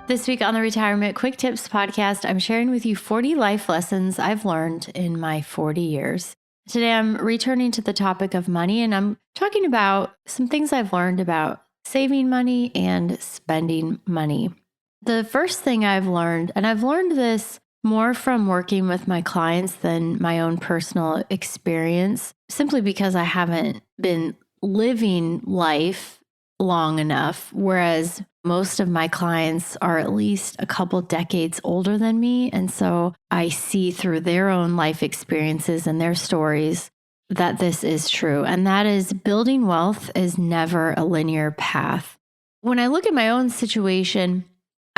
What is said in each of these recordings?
This week on the Retirement Quick Tips podcast, I'm sharing with you 40 life lessons I've learned in my 40 years. Today, I'm returning to the topic of money, and I'm talking about some things I've learned about saving money and spending money. The first thing I've learned, and I've learned this more from working with my clients than my own personal experience, simply because I haven't been living life long enough, whereas most of my clients are at least a couple decades older than me. And so I see through their own life experiences and their stories that this is true. And that is, building wealth is never a linear path. When I look at my own situation,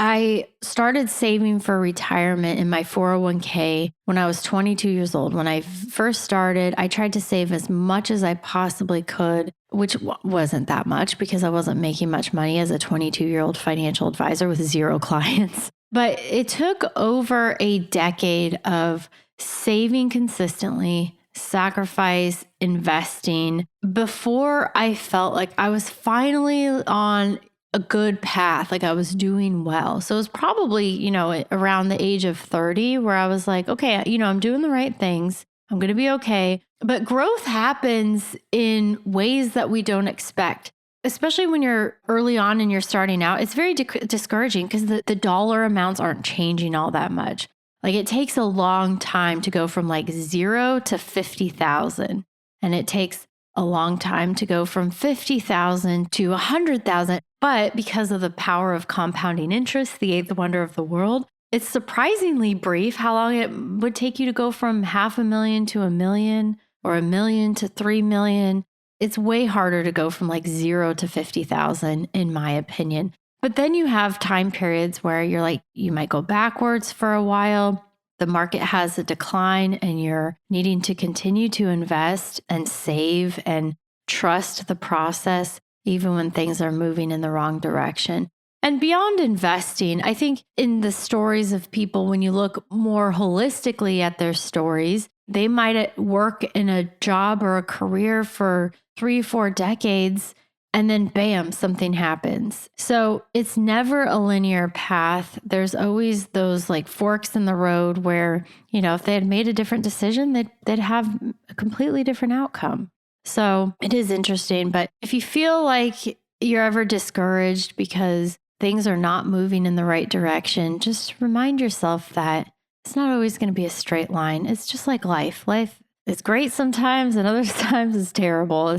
I started saving for retirement in my 401k when I was 22 years old. When I first started, I tried to save as much as I possibly could, which wasn't that much because I wasn't making much money as a 22-year-old financial advisor with 0 clients. But it took over a decade of saving consistently, sacrifice, investing before I felt like I was finally on a good path, like I was doing well. So it was probably, around the age of 30 where I was like, okay, I'm doing the right things. I'm going to be okay. But growth happens in ways that we don't expect, especially when you're early on and you're starting out. It's very discouraging because the dollar amounts aren't changing all that much. Like it takes a long time to go from like 0 to 50,000. And it takes a long time to go from 50,000 to 100,000. But because of the power of compounding interest, the eighth wonder of the world, it's surprisingly brief how long it would take you to go from $500,000 to $1 million or $1 million to $3 million. It's way harder to go from like 0 to 50,000, in my opinion. But then you have time periods where you're like, you might go backwards for a while. The market has a decline and you're needing to continue to invest and save and trust the process, even when things are moving in the wrong direction. And beyond investing, I think in the stories of people, when you look more holistically at their stories, they might work in a job or a career for 3-4 decades, and then bam, something happens. So it's never a linear path. There's always those like forks in the road where, if they had made a different decision, they'd have a completely different outcome. So it is interesting. But if you feel like you're ever discouraged because things are not moving in the right direction, just remind yourself that it's not always going to be a straight line. It's just like life. Life is great sometimes and other times it's terrible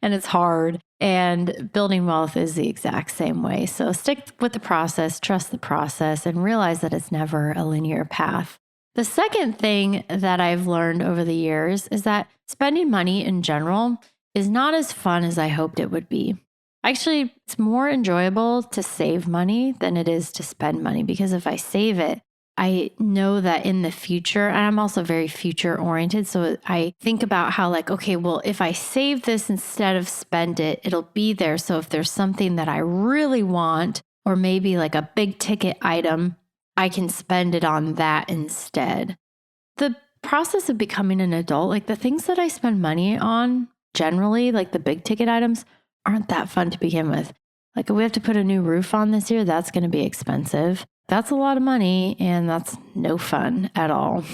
and it's hard. And building wealth is the exact same way. So stick with the process, trust the process, and realize that it's never a linear path. The second thing that I've learned over the years is that spending money in general is not as fun as I hoped it would be. Actually, it's more enjoyable to save money than it is to spend money, because if I save it, I know that in the future, and I'm also very future oriented. So I think about how okay, well, if I save this instead of spend it, it'll be there. So if there's something that I really want, or maybe like a big ticket item, I can spend it on that instead. The process of becoming an adult, like the things that I spend money on generally, like the big ticket items, aren't that fun to begin with. Like if we have to put a new roof on this year, that's going to be expensive. That's a lot of money and that's no fun at all.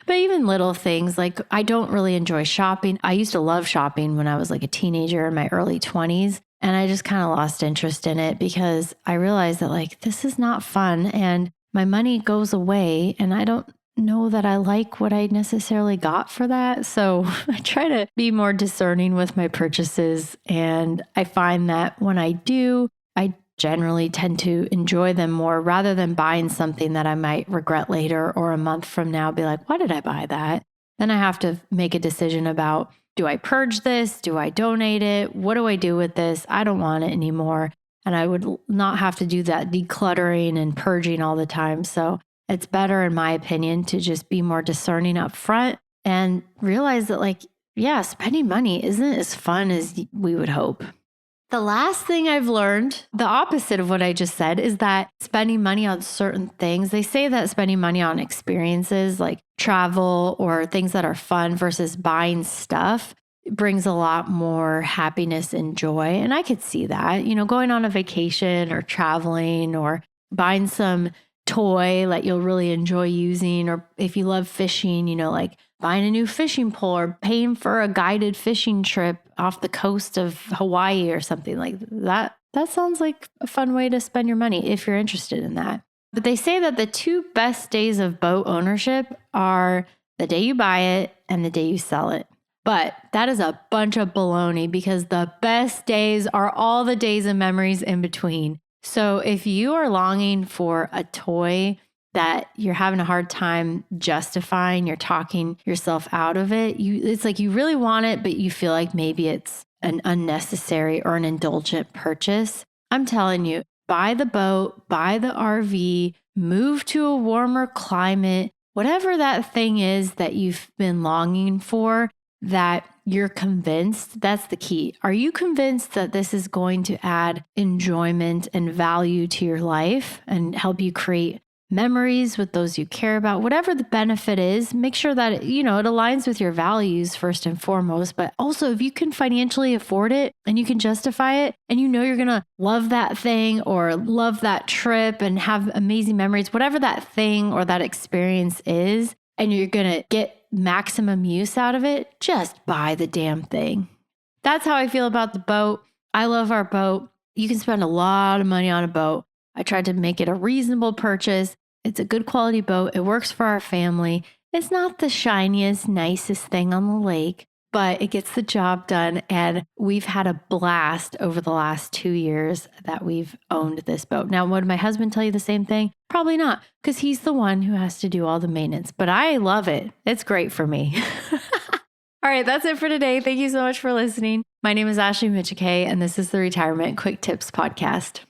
But even little things, like I don't really enjoy shopping. I used to love shopping when I was like a teenager in my early 20s. And I just kind of lost interest in it because I realized that this is not fun and my money goes away and I don't know that I like what I necessarily got for that. So I try to be more discerning with my purchases. And I find that when I do, I generally tend to enjoy them more rather than buying something that I might regret later or a month from now, be like, why did I buy that? Then I have to make a decision about, do I purge this? Do I donate it? What do I do with this? I don't want it anymore. And I would not have to do that decluttering and purging all the time. So it's better, in my opinion, to just be more discerning up front and realize that spending money isn't as fun as we would hope. The last thing I've learned, the opposite of what I just said, is that spending money on certain things, they say that spending money on experiences like travel or things that are fun versus buying stuff brings a lot more happiness and joy. And I could see that, going on a vacation or traveling or buying some toy that you'll really enjoy using, or if you love fishing, like buying a new fishing pole or paying for a guided fishing trip off the coast of Hawaii or something like that. That sounds like a fun way to spend your money if you're interested in that. But they say that the 2 best days of boat ownership are the day you buy it and the day you sell it. But that is a bunch of baloney, because the best days are all the days and memories in between. So if you are longing for a toy that you're having a hard time justifying, you're talking yourself out of it, it's like you really want it, but you feel like maybe it's an unnecessary or an indulgent purchase. I'm telling you, buy the boat, buy the RV, move to a warmer climate, whatever that thing is that you've been longing for, that you're convinced, that's the key. Are you convinced that this is going to add enjoyment and value to your life and help you create memories with those you care about? Whatever the benefit is, make sure that it aligns with your values first and foremost. But also, if you can financially afford it and you can justify it, and you're going to love that thing or love that trip and have amazing memories, whatever that thing or that experience is, and you're going to get maximum use out of it, just buy the damn thing. That's how I feel about the boat. I love our boat. You can spend a lot of money on a boat. I tried to make it a reasonable purchase. It's a good quality boat. It works for our family. It's not the shiniest, nicest thing on the lake, but it gets the job done. And we've had a blast over the last 2 years that we've owned this boat. Now, would my husband tell you the same thing? Probably not, because he's the one who has to do all the maintenance. But I love it. It's great for me. All right, that's it for today. Thank you so much for listening. My name is Ashley Michike, and this is the Retirement Quick Tips Podcast.